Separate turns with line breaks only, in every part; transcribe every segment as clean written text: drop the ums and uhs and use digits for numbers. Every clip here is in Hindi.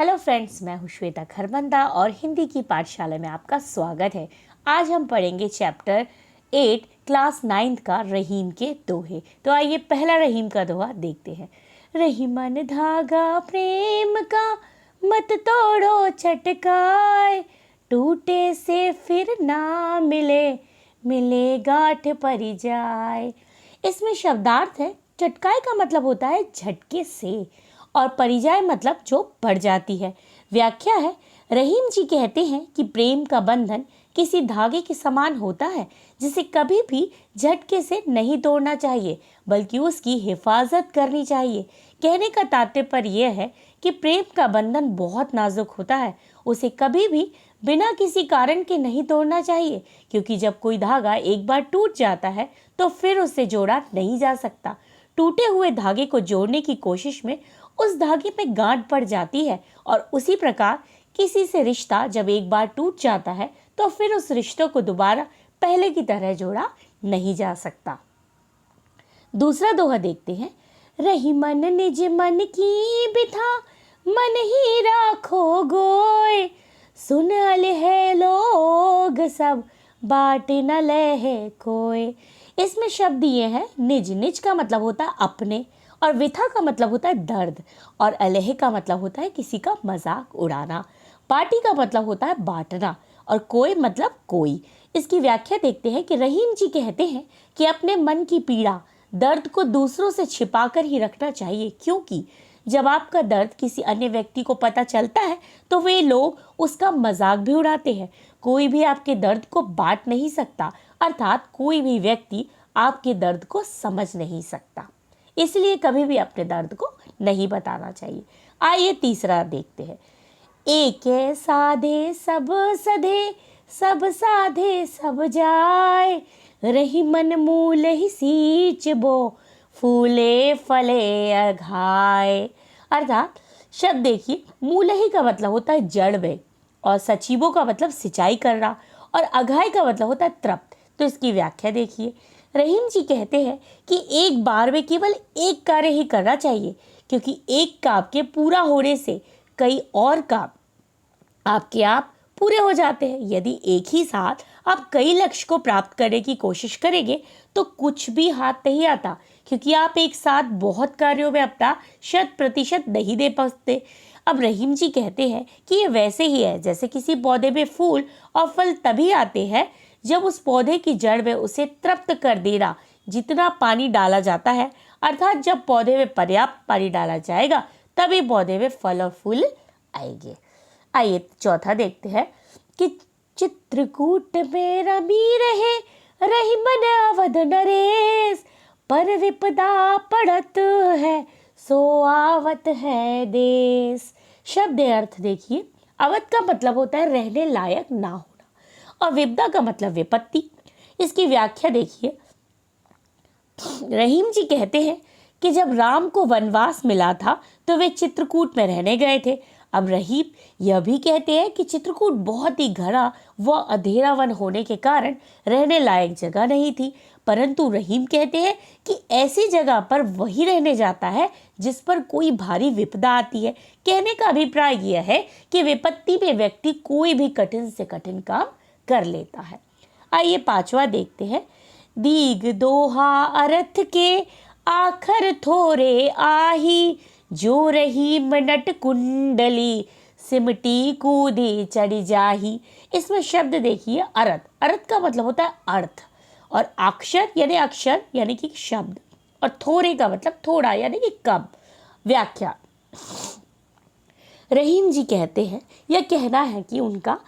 हेलो फ्रेंड्स, मैं हूँ श्वेता खरबंदा और हिंदी की पाठशाला में आपका स्वागत है। आज हम पढ़ेंगे चैप्टर 8 क्लास 9 का रहीम के दोहे। तो आइए पहला रहीम का दोहा देखते हैं। रहीमन धागा प्रेम का मत तोड़ो चटकाए, टूटे से फिर ना मिले, मिले गांठ परी जाए। इसमें शब्दार्थ है। चटकाए का मतलब होता है झटके से और परिजाय मतलब जो बढ़ जाती है। व्याख्या है, रहीम जी कहते हैं कि प्रेम का बंधन किसी धागे के समान होता है जिसे कभी भी झटके से नहीं तोड़ना चाहिए बल्कि उसकी हिफाजत करनी चाहिए। कहने का तात्पर्य यह है कि प्रेम का बंधन बहुत नाजुक होता है, उसे कभी भी बिना किसी कारण के नहीं तोड़ना चाहिए, क्योंकि जब कोई धागा एक बार टूट जाता है तो फिर उससे जोड़ा नहीं जा सकता। टूटे हुए धागे को जोड़ने की कोशिश में उस धागे में गांठ पड़ जाती है और उसी प्रकार किसी से रिश्ता जब एक बार टूट जाता है तो फिर उस रिश्ते को दोबारा पहले की तरह जोड़ा नहीं जा सकता। दूसरा दोहा देखते हैं। रही मन निज मन की बिथा, मन ही राखो गोय, सुन है लोग सब, बाट न लहे कोय। इसमें शब्द ये है, निज। निज का मतलब होता है अपने, और विथा का मतलब होता है दर्द, और अलह का मतलब होता है किसी का मजाक उड़ाना। पार्टी का मतलब होता है बांटना, और कोई मतलब कोई। इसकी व्याख्या देखते हैं कि रहीम जी कहते हैं कि अपने मन की पीड़ा, दर्द को दूसरों से छिपाकर ही रखना चाहिए, क्योंकि जब आपका दर्द किसी अन्य व्यक्ति को पता चलता है तो वे लोग उसका मजाक भी उड़ाते हैं। कोई भी आपके दर्द को बांट नहीं सकता, अर्थात कोई भी व्यक्ति आपके दर्द को समझ नहीं सकता, इसलिए कभी भी अपने दर्द को नहीं बताना चाहिए। आइए तीसरा देखते हैं। एक साधे सब सधे, सब साधे सब जाए, रही मन मूल ही सींच बो, फूले फले अघाए। अर्थात शब्द देखिए, मूल ही का मतलब होता है जड़ में, और सचिबो का मतलब सिंचाई करना, और अघाय का मतलब होता है तृप्त। तो इसकी व्याख्या देखिए। रहीम जी कहते हैं कि एक बार में केवल एक कार्य ही करना चाहिए, क्योंकि एक काम के पूरा होने से कई और काम आपके आप पूरे हो जाते हैं। यदि एक ही साथ आप कई लक्ष्य को प्राप्त करने की कोशिश करेंगे तो कुछ भी हाथ नहीं आता, क्योंकि आप एक साथ बहुत कार्यों में अपना 100% नहीं दे पाते। अब रहीम जी कहते हैं कि ये वैसे ही है जैसे किसी पौधे में फूल और फल तभी आते हैं जब उस पौधे की जड़ में उसे तृप्त कर देना जितना पानी डाला जाता है, अर्थात जब पौधे में पर्याप्त पानी डाला जाएगा तभी पौधे में फल और फूल आएंगे। आइए चौथा देखते हैं कि चित्रकूट में रमी रहे, रही मन अवध नरेश, पर विपदा पड़त है, सो आवत है देश। शब्द अर्थ देखिए। अवध का मतलब होता है रहने लायक ना होना, और विपदा का मतलब विपत्ति। इसकी व्याख्या देखिए। रहीम जी कहते हैं कि जब राम को वनवास मिला था तो वे चित्रकूट में रहने गए थे। अब रहीम यह भी कहते हैं कि चित्रकूट बहुत ही घना व अंधेरा वन होने के कारण रहने लायक जगह नहीं थी, परंतु रहीम कहते हैं कि ऐसी जगह पर वही रहने जाता है जिस पर कोई भारी विपदा आती है। कहने का अभिप्राय यह है कि विपत्ति में व्यक्ति कोई भी कठिन से कठिन काम कर लेता है। आइए पांचवा देखते हैं। दीग दोहा अर्थ के, आखर थोरे आही, जो रही मनट कुंडली, सिमटी कूदी चढ़ी जाही। इसमें शब्द देखिए। अर्थ। अर्थ का मतलब होता है अर्थ, और अक्षर यानी कि शब्द, और थोरे का मतलब थोड़ा यानी कि कम। व्याख्या। रहीम जी कहते हैं, यह कहना है कि उनका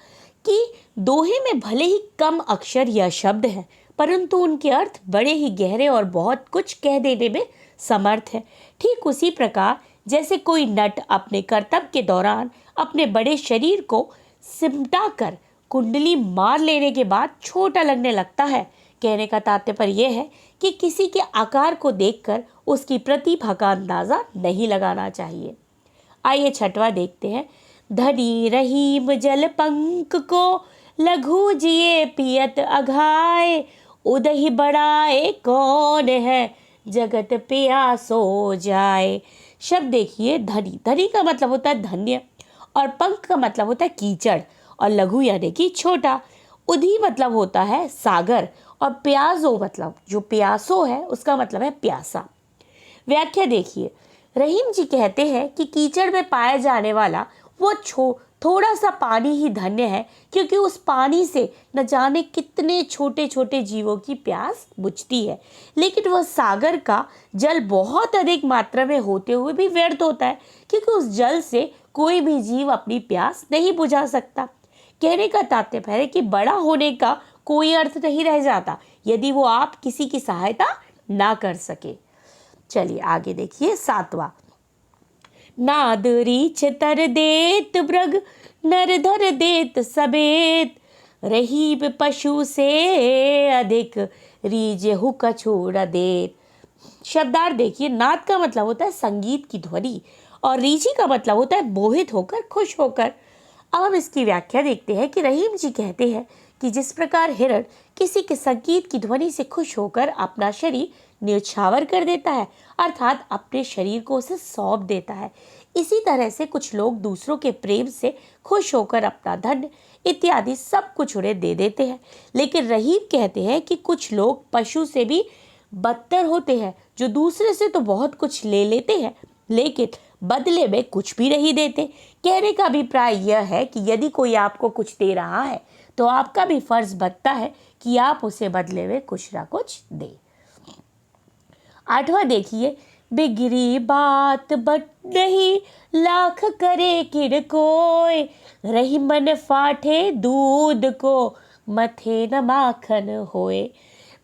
कि दोहे में भले ही कम अक्षर या शब्द है, परंतु उनके अर्थ बड़े ही गहरे और बहुत कुछ कह देने में समर्थ है। ठीक उसी प्रकार जैसे कोई नट अपने कर्तव्य के दौरान अपने बड़े शरीर को सिमटा कर कुंडली मार लेने के बाद छोटा लगने लगता है। कहने का तात्पर्य यह है कि किसी के आकार को देखकर उसकी प्रतिभा का अंदाजा नहीं लगाना चाहिए। आइए छठवां देखते हैं। धनी रहीम जल पंक को, लघु जिए पियत अघाए, उदहि बढ़ाए कौन है, जगत पिया सो जाए। शब्द देखिए। धनी। धनी का मतलब होता है धन्य, और पंख का मतलब होता है कीचड़, और लघु यानी कि छोटा। उधी मतलब होता है सागर, और प्यासो मतलब जो प्यासो है उसका मतलब है प्यासा। व्याख्या देखिए, रहीम जी कहते हैं कि कीचड़ में पाया जाने वाला वो थोड़ा सा पानी ही धन्य है, क्योंकि उस पानी से न जाने कितने छोटे छोटे जीवों की प्यास बुझती है। लेकिन वह सागर का जल बहुत अधिक मात्रा में होते हुए भी व्यर्थ होता है, क्योंकि उस जल से कोई भी जीव अपनी प्यास नहीं बुझा सकता। कहने का तात्पर्य है कि बड़ा होने का कोई अर्थ नहीं रह जाता यदि वो आप किसी की सहायता ना कर सके। चलिए आगे देखिए 7वां। नाद रीछ तर देत मृग, नरधर देत सቤत, रहीब पशु से अधिक, रीजहु कछोड़ देत। शब्दार्थ देखिए, नाद का मतलब होता है संगीत की ध्वनि, और रीझी का मतलब होता है मोहित होकर, खुश होकर। अब हम इसकी व्याख्या देखते हैं कि रहीम जी कहते हैं कि जिस प्रकार हिरण किसी के संगीत की ध्वनि से खुश होकर अपना शरीर न्यौछावर कर देता है, अर्थात अपने शरीर को उसे सौंप देता है, इसी तरह से कुछ लोग दूसरों के प्रेम से खुश होकर अपना धन इत्यादि सब कुछ उन्हें दे देते हैं। लेकिन रहीम कहते हैं कि कुछ लोग पशु से भी बदतर होते हैं, जो दूसरे से तो बहुत कुछ ले लेते हैं लेकिन बदले में कुछ भी नहीं देते। कहने का अभिप्राय यह है कि यदि कोई आपको कुछ दे रहा है तो आपका भी फर्ज बनता है कि आप उसे बदले में कुछ ना कुछ दें। 8वां देखिए, बिगड़ी बात बट नहीं, लाख करे किड़ कोय, रही मन फाटे दूध को, मथे न माखन होए।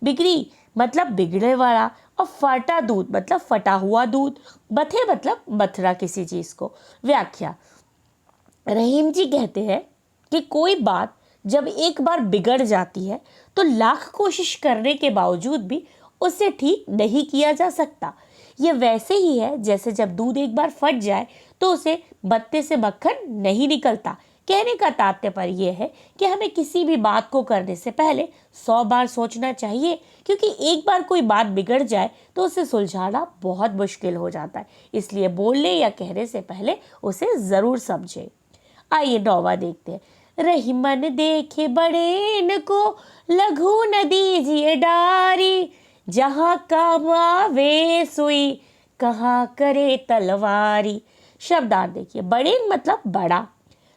बिगड़ी मतलब बिगड़े वाला, और फाटा दूध मतलब फटा हुआ दूध, बथे मतलब मथरा किसी चीज को। व्याख्या, रहीम जी कहते हैं कि कोई बात जब एक बार बिगड़ जाती है तो लाख कोशिश करने के बावजूद भी उसे ठीक नहीं किया जा सकता। यह वैसे ही है जैसे जब दूध एक बार फट जाए तो उसे बत्ते से मक्खन नहीं निकलता। कहने का तात्पर्य यह है कि हमें किसी भी बात को करने से पहले 100 बार सोचना चाहिए, क्योंकि एक बार कोई बात बिगड़ जाए तो उसे सुलझाना बहुत मुश्किल हो जाता है। इसलिए बोलने या कहने से पहले उसे जरूर समझें। आइए 9वां देखते हैं। रही मन देखे बड़े इनको, लघु न दीजिए डारी, जहाँ काम आवे सुई, कहाँ करे तलवारी। शब्दार्थ देखिए, बड़े मतलब बड़ा,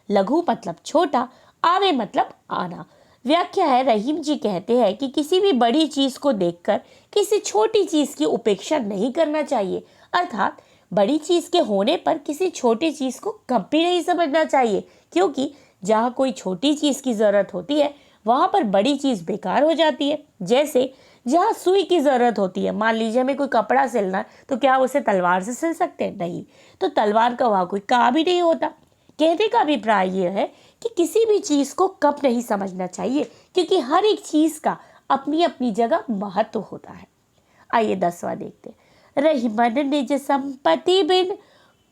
लघु मतलब छोटा, आवे मतलब आना। व्याख्या है, रहीम जी कहते हैं कि किसी भी बड़ी चीज को देखकर किसी छोटी चीज की उपेक्षा नहीं करना चाहिए, अर्थात बड़ी चीज के होने पर किसी छोटी चीज को कभी नहीं समझना चाहिए, क्योंकि जहाँ कोई छोटी चीज की जरूरत होती है वहां पर बड़ी चीज बेकार हो जाती है। जैसे जहाँ सुई की जरूरत होती है, मान लीजिए हमें कोई कपड़ा सिलना है तो क्या उसे तलवार से सिल सकते हैं? नहीं, तो तलवार का वहां कोई काम ही नहीं होता। कहने का अभिप्राय यह है कि किसी भी चीज को कब नहीं समझना चाहिए, क्योंकि हर एक चीज का अपनी अपनी जगह महत्व होता है। आइए 10वां देखते हैं। रही मन निज संपत्ति बिन,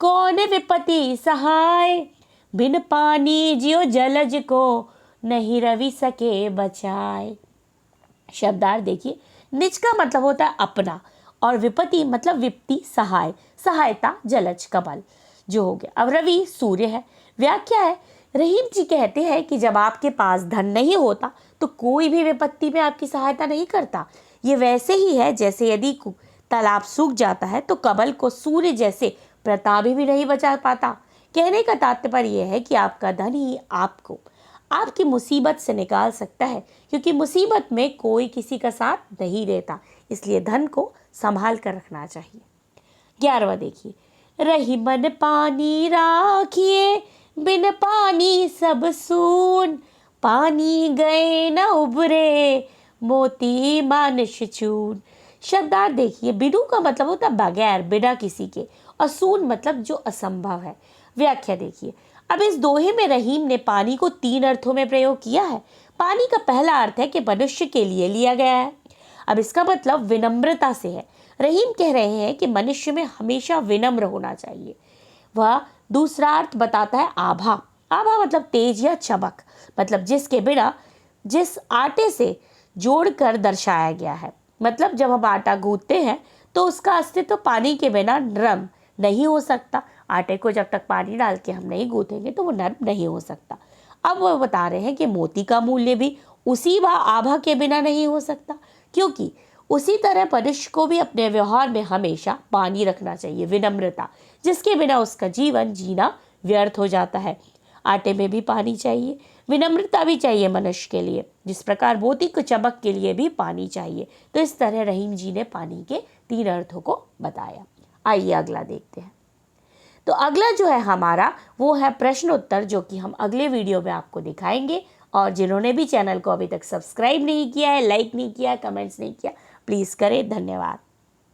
कौन विपत्ति सहाय, बिन पानी जियो जलज को, नहीं रवि सके बचाए। शब्दार्थ देखिए, निज का मतलब होता है अपना, और विपत्ति मतलब विपत्ति, सहाय सहायता, जलज कमल जो हो गया। अब रवि सूर्य है। व्याख्या है, रहीम जी कहते हैं कि जब आपके पास धन नहीं होता तो कोई भी विपत्ति में आपकी सहायता नहीं करता। ये वैसे ही है जैसे यदि तालाब सूख जाता है तो कमल को सूर्य जैसे प्रतापी भी नहीं बचा पाता। कहने का तात्पर्य यह है कि आपका धन ही आपको आपकी मुसीबत से निकाल सकता है, क्योंकि मुसीबत में कोई किसी का साथ नहीं देता, इसलिए धन को संभाल कर रखना चाहिए। 11वां देखिए। रही मन पानी राखिए, बिन पानी सब सून, पानी गए न उबरे, मोती मानिश चून। शब्दार्थ देखिए, बिनु का मतलब होता बगैर, बिना किसी के, और सून मतलब जो असंभव है। व्याख्या देखिए, अब इस दोहे में रहीम ने पानी को 3 अर्थों में प्रयोग किया है। पानी का पहला अर्थ है कि मनुष्य के लिए लिया गया है। अब इसका मतलब विनम्रता से है। रहीम कह रहे हैं कि मनुष्य में हमेशा विनम्र होना चाहिए। वह दूसरा अर्थ बताता है आभा। आभा मतलब तेज या चमक, मतलब जिसके बिना, जिस आटे से जोड़कर दर्शाया गया है। मतलब जब हम आटा गूंथते हैं तो उसका अस्तित्व पानी के बिना नरम नहीं हो सकता, आटे को जब तक पानी डाल के हम नहीं गूँथेंगे तो वो नरम नहीं हो सकता। अब वो बता रहे हैं कि मोती का मूल्य भी उसी व आभा के बिना नहीं हो सकता, क्योंकि उसी तरह मनुष्य को भी अपने व्यवहार में हमेशा पानी रखना चाहिए, विनम्रता, जिसके बिना उसका जीवन जीना व्यर्थ हो जाता है। आटे में भी पानी चाहिए, विनम्रता भी चाहिए मनुष्य के लिए, जिस प्रकार मोती को चमक के लिए भी पानी चाहिए। तो इस तरह रहीम जी ने पानी के 3 अर्थों को बताया। आइए अगला देखते हैं। तो अगला जो है हमारा वो है प्रश्न उत्तर, जो कि हम अगले वीडियो में आपको दिखाएंगे। और जिन्होंने भी चैनल को अभी तक सब्सक्राइब नहीं किया है, लाइक नहीं किया है, कमेंट्स नहीं किया, प्लीज़ करें। धन्यवाद।